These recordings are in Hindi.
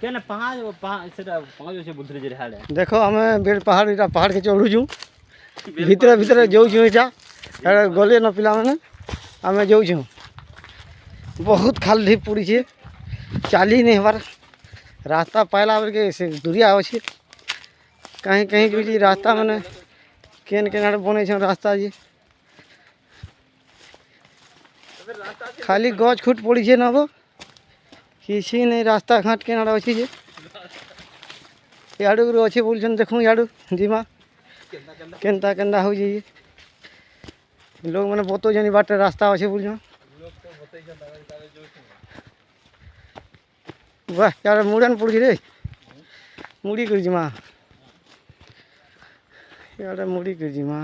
केने पहाड़ सेटा पहाड़ जो बुलथरे जे हाले देखो हमें बेड पहाड़ इटा पहाड़ के चढ़ू छु भीतर भीतर जाऊ छु इटा गले न पिला माने हमें जाऊ छु बहुत खाली पड़ी छे चाली नहीं हमार रास्ता पाइला के से दूरिया अच्छे कहीं कहीं भी रास्ता मैंने केन केन बने रास्ता जी खाली गच खुट पड़ी छे ना किसी नहीं रास्ता घाट के अच्छी जे याडू अच्छे बोल देखूँ याडू जीमा केनता केनता हो जी लोग मैंने बतो जनी बाटे रास्ता अच्छे बोल वाह यार मुड़न पड़ी रे मुड़ी कर जीमा यार मुड़ी कर जीमा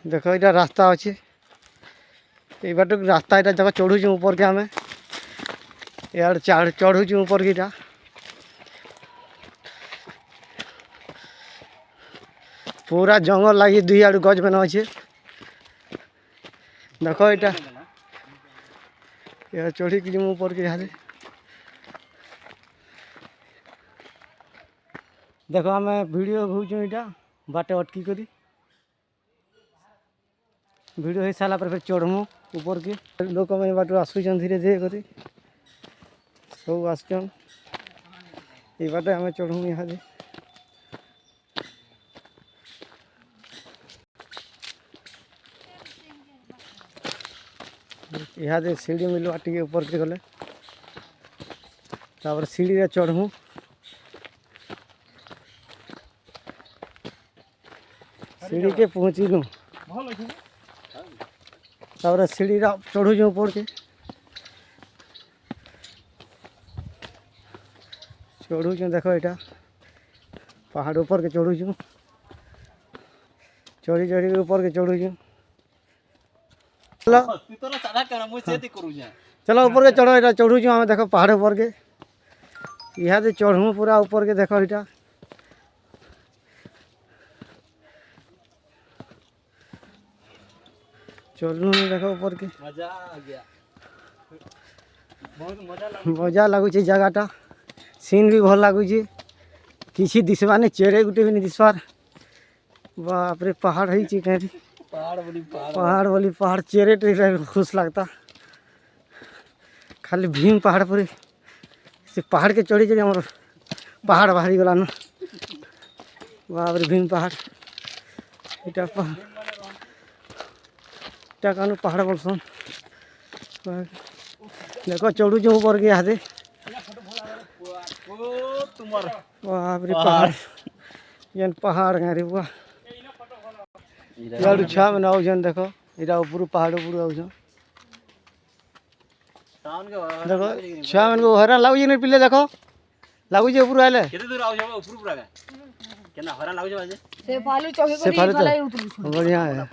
देखो ये रास्ता अच्छे ये बाट रास्ता यहाँ देखो चढ़ू ऊपर के आम यार चढ़ू ऊपर के इटा पूरा जंगल लगी दुई आड़ गज बना अच्छे देखो यहाँ यार चढ़ी कि ऊपर के यहाँ देखो आम वीडियो भूचु इटा बाटे अटकी करी वीडियो हो सारा पर फिर चढ़मु ऊपर के लोक मैंने बाट आसुचन धीरे धीरे करी सब आसन ये बाटे आम चढ़मु यहाँ यहाँ सीढ़ी मिलवा टे ऊपर के गले सीढ़ी चढ़मु सीढ़ी के पहुँचलु सीढ़ी चढ़ू ऊपर के चढ़ू देखो यहाँ पहाड़ ऊपर के चढ़ू चढ़ी चढ़ी ऊपर के चढ़ू चलो चलो ऊपर के चढ़ो यहाँ चढ़ू आम देखो पहाड़ ऊपर के यहाँ से चढ़ू पूरा ऊपर के देखो यहाँ चलू देखो ऊपर के मजा लगुच जगहटा सीन भी भल लगुच किसी दिशा नहीं चेहरे गुटे भी नहीं दिशवार बाप रे पहाड़ है कहीं पहाड़ बोली पहाड़ चेहरे टे खुश लगता खाली भीम पहाड़ पर से पहाड़ के चढ़ी चढ़ी हमारे पहाड़ बाहरी गला न बाप रे भीम पहाड़ इटा कानू पहाड़ बोलसन देखो चढ़ू जो ऊपर के यहाँ बाप रे पहाड़ ये पहाड़ गाँव बुआ यार छुआ मैंने आउन देखो यहाँ ऊपर पहाड़ ऊपर आउन देखो छुआ मैंने हैरान लगुच नहीं पिले देखो लगुच ऊपर आए बढ़िया है।